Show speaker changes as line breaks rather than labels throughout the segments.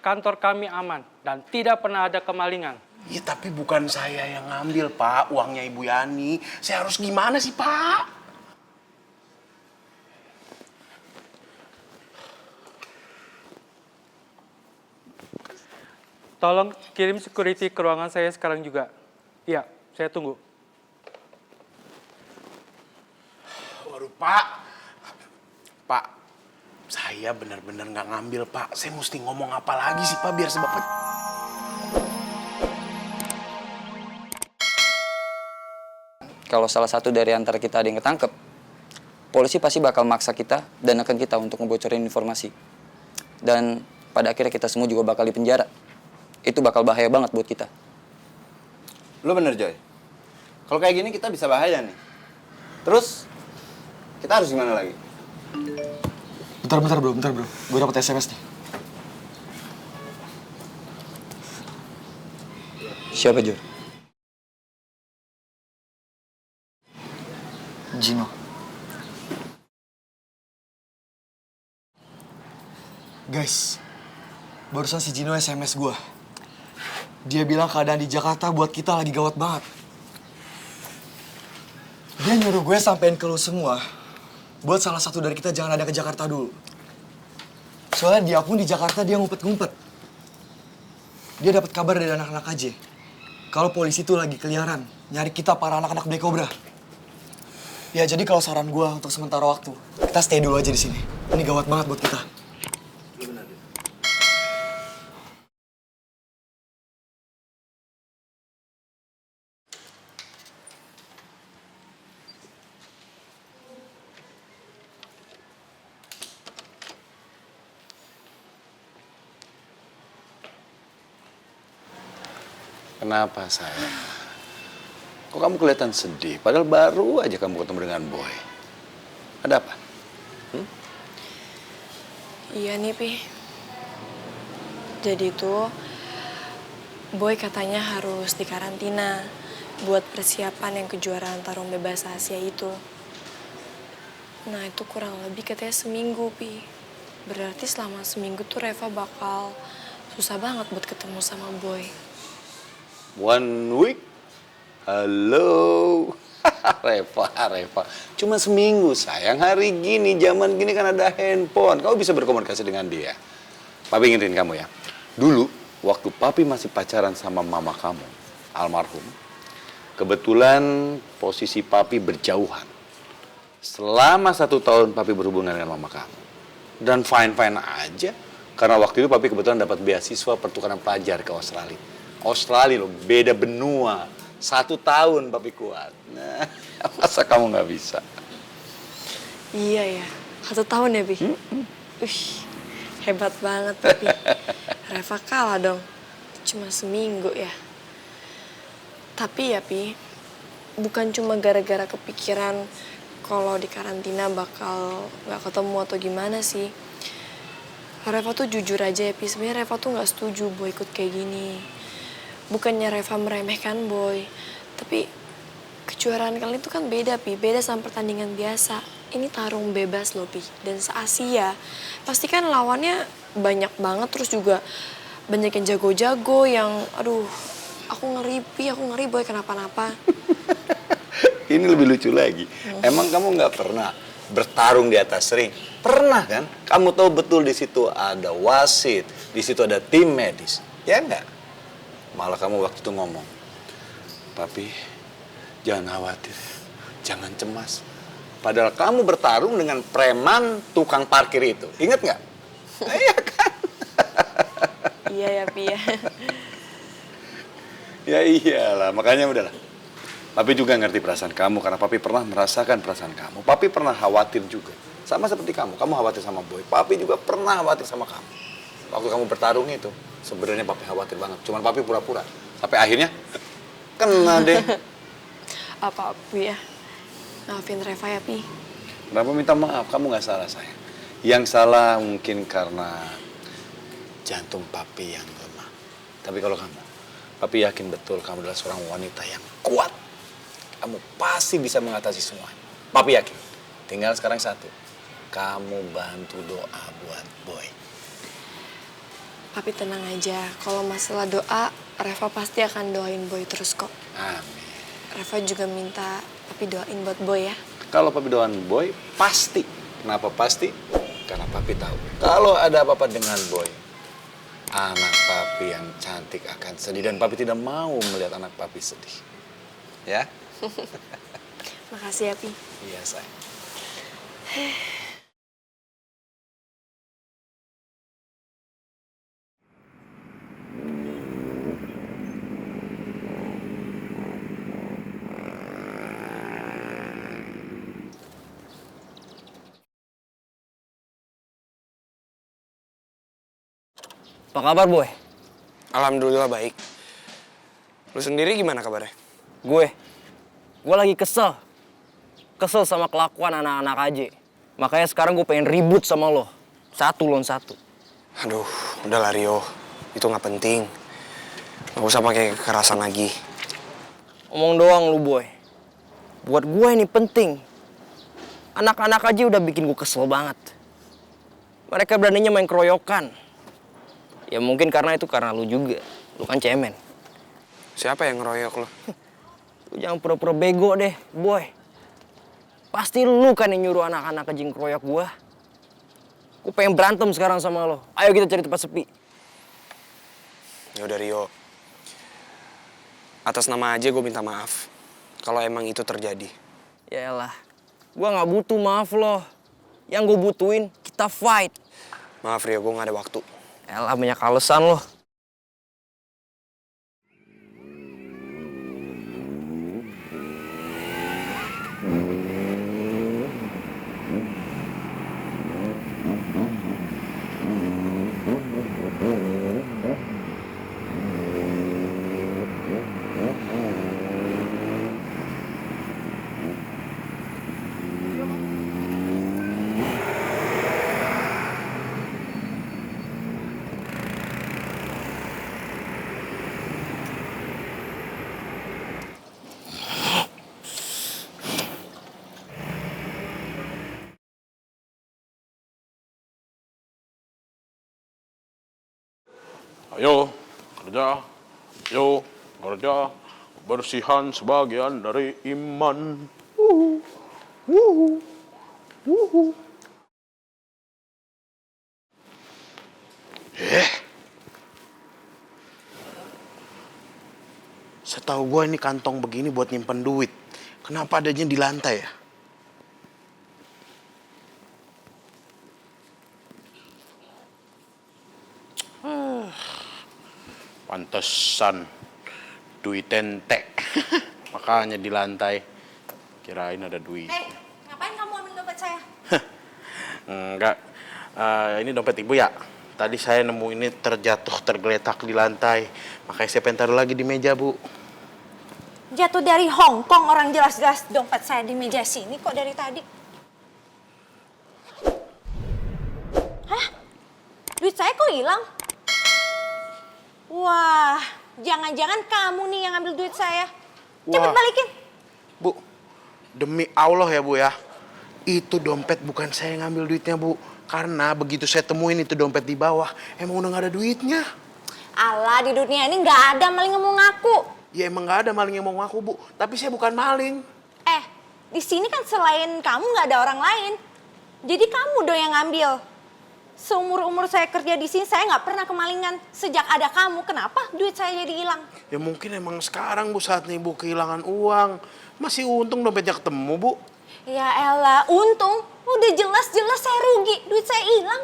Kantor kami aman dan tidak pernah ada kemalingan.
Ya tapi bukan saya yang ngambil, Pak, uangnya Ibu Yani. Saya harus gimana sih, Pak?
Tolong kirim security ke ruangan saya sekarang juga. Iya, saya tunggu.
Waduh, Pak. Pak, saya benar-benar nggak ngambil, Pak. Saya mesti ngomong apa lagi sih, Pak, biar sebab...
Kalau salah satu dari antara kita ada yang ketangkep, polisi pasti bakal maksa kita dan akan kita untuk ngebocorin informasi. Dan pada akhirnya kita semua juga bakal dipenjara. Itu bakal bahaya banget buat kita.
Lu bener, Joy. Kalau kayak gini kita bisa bahaya nih. Terus, kita harus gimana lagi?
Bentar bro. Gue dapet SMS nih.
Siapa, Jor?
Gino. Guys, barusan si Gino SMS gue. Dia bilang keadaan di Jakarta buat kita lagi gawat banget. Dia nyuruh gue sampein ke lu semua buat salah satu dari kita jangan ada ke Jakarta dulu. Soalnya dia pun di Jakarta dia ngumpet-ngumpet. Dia dapat kabar dari anak-anak aja kalau polisi tuh lagi keliaran nyari kita para anak-anak Black Cobra. Ya jadi kalau saran gue untuk sementara waktu, kita stay dulu aja di sini. Ini gawat banget buat kita.
Kenapa, sayang? Kok kamu kelihatan sedih? Padahal baru aja kamu ketemu dengan Boy. Ada apa?
Iya nih, Pi. Jadi tuh, Boy katanya harus dikarantina buat persiapan yang kejuaraan tarung bebas Asia itu. Nah, itu kurang lebih katanya seminggu, Pi. Berarti selama seminggu tuh Reva bakal susah banget buat ketemu sama Boy.
1 week? Halo? Reva. Cuma seminggu, sayang. Hari gini, zaman gini kan ada handphone. Kamu bisa berkomunikasi dengan dia. Papi ingetin kamu ya. Dulu, waktu Papi masih pacaran sama mama kamu, almarhum, kebetulan posisi Papi berjauhan. Selama 1 tahun Papi berhubungan dengan mama kamu. Dan fine-fine aja. Karena waktu itu Papi kebetulan dapat beasiswa pertukaran pelajar ke Australia. Australia loh, beda benua. 1 tahun Papi kuat. Nah, masa kamu nggak bisa?
Iya ya, 1 tahun ya, Pi? Hebat banget, Pi. Reva kalah dong. Cuma seminggu ya. Tapi ya, Pi, bukan cuma gara-gara kepikiran kalau di karantina bakal nggak ketemu atau gimana sih. Reva tuh jujur aja ya, Pi. Sebenarnya Reva tuh nggak setuju Boy ikut kayak gini. Bukannya Reva meremehkan Boy, tapi kejuaraan kali itu kan beda, Pi. Beda sama pertandingan biasa. Ini tarung bebas loh, Pi. Dan se-Asia, pasti kan lawannya banyak banget. Terus juga banyak yang jago-jago yang, aduh, aku ngeri, Pi. Aku ngeri Boy kenapa-napa.
Ini lebih lucu lagi. Emang kamu nggak pernah bertarung di atas ring? Pernah kan? Kamu tahu betul di situ ada wasit, di situ ada tim medis. Ya enggak? Malah kamu waktu itu ngomong, Papi, jangan khawatir, jangan cemas. Padahal kamu bertarung dengan preman tukang parkir itu. Ingat nggak? Iya kan?
Iya ya, Pi ya.
Ya iyalah, makanya udahlah. Papi juga ngerti perasaan kamu karena Papi pernah merasakan perasaan kamu. Papi pernah khawatir juga. Sama seperti kamu khawatir sama Boy. Papi juga pernah khawatir sama kamu. Waktu kamu bertarung itu, sebenarnya Papi khawatir banget. Cuman Papi pura-pura. Sampai akhirnya, kena deh.
Apa, Pi ya? Maafin Reva ya, Pi.
Kenapa minta maaf? Kamu nggak salah, sayang. Yang salah mungkin karena jantung Papi yang lemah. Tapi kalau kamu, Papi yakin betul kamu adalah seorang wanita yang kuat. Kamu pasti bisa mengatasi semuanya. Papi yakin. Tinggal sekarang satu. Kamu bantu doa buat Boy.
Papi tenang aja. Kalau masalah doa, Reva pasti akan doain Boy terus kok.
Amin.
Reva juga minta Papi doain buat Boy ya.
Kalau papi doain Boy, pasti. Kenapa pasti? Karena papi tahu. Kalau ada apa-apa dengan Boy, anak papi yang cantik akan sedih. Dan papi tidak mau melihat anak papi sedih. Ya?
Makasih ya, Pi.
Iya, sayang.
Apa kabar, Boy?
Alhamdulillah baik. Lu sendiri gimana kabarnya?
Gue lagi kesel. Kesel sama kelakuan anak-anak aja. Makanya sekarang gue pengen ribut sama lo. 1 lawan 1.
Aduh, udahlah Rio. Itu nggak penting. Nggak usah pakai kekerasan lagi.
Omong doang lu, Boy. Buat gue ini penting. Anak-anak aja udah bikin gue kesel banget. Mereka beraninya main keroyokan. Ya mungkin karena lu juga. Lu kan cemen.
Siapa yang ngeroyok lo?
Lu jangan pura-pura bego deh, Boy. Pasti lu kan yang nyuruh anak-anak kejing keroyok gue. Gue pengen berantem sekarang sama lo. Ayo kita cari tempat sepi.
Ya udah Rio. Atas nama aja gue minta maaf. Kalau emang itu terjadi.
Yaelah, gue gak butuh maaf lo. Yang gue butuhin, kita fight.
Maaf Rio, gue gak ada waktu.
Yaelah, banyak alasan lo.
Ayo kerja, ayo kerja, bersihan sebagian dari iman. Setahu gue ini kantong begini buat nyimpen duit. Kenapa adanya di lantai ya? Pantesan duit entek. Makanya di lantai. Kirain ada duit.
Hei, ngapain kamu ambil dompet saya?
Enggak. Ini dompet ibu ya. Tadi saya nemu ini tergeletak di lantai. Makanya saya pengen taruh lagi di meja, Bu.
Jatuh dari Hong Kong, orang jelas-jelas dompet saya di meja sini kok dari tadi. Hah? Duit saya kok hilang? Wah, jangan-jangan kamu nih yang ambil duit saya. Cepet
Wah.
balikin.
Bu, demi Allah ya, Bu ya. Itu dompet bukan saya yang ngambil duitnya, Bu. Karena begitu saya temuin itu dompet di bawah, emang udah gak ada duitnya.
Alah, di dunia ini nggak ada maling yang mau ngaku.
Ya emang gak ada maling yang mau ngaku, Bu. Tapi saya bukan maling.
Di sini kan selain kamu nggak ada orang lain. Jadi kamu dong yang ngambil. Seumur-umur saya kerja di sini, saya nggak pernah kemalingan. Sejak ada kamu, kenapa duit saya jadi hilang?
Ya mungkin emang sekarang, Bu, saatnya Ibu kehilangan uang. Masih untung dompetnya ketemu, Bu.
Ya elah, untung. Udah jelas-jelas saya rugi, duit saya hilang.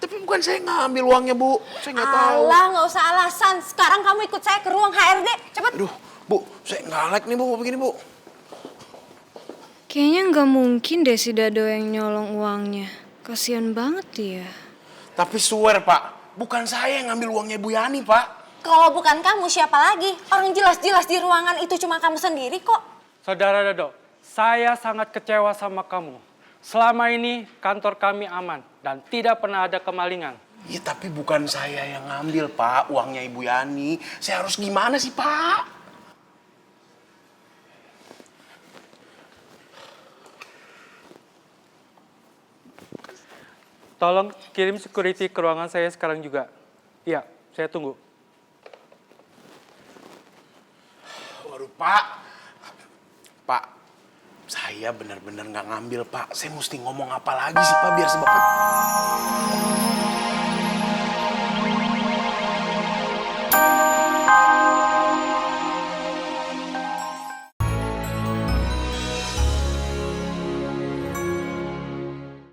Tapi bukan saya ngambil uangnya, Bu. Saya nggak tahu.
Alah, nggak usah alasan. Sekarang kamu ikut saya ke ruang HRD, cepet.
Aduh, Bu, saya nggak like nih, Bu, begini, Bu.
Kayaknya nggak mungkin deh si Dado yang nyolong uangnya. Kasian banget dia.
Tapi swear, Pak, bukan saya yang ngambil uangnya Bu Yani, Pak.
Kalau bukan kamu, siapa lagi? Orang jelas-jelas di ruangan itu cuma kamu sendiri kok.
Saudara Dado, saya sangat kecewa sama kamu. Selama ini kantor kami aman dan tidak pernah ada kemalingan.
Ya, tapi bukan saya yang ngambil, Pak, uangnya Ibu Yani. Saya harus gimana sih, Pak?
Tolong kirim security ke ruangan saya sekarang juga. Iya, saya tunggu.
Waduh, Pak. Pak, saya benar-benar nggak ngambil, Pak. Saya mesti ngomong apa lagi sih, Pak, biar sebab...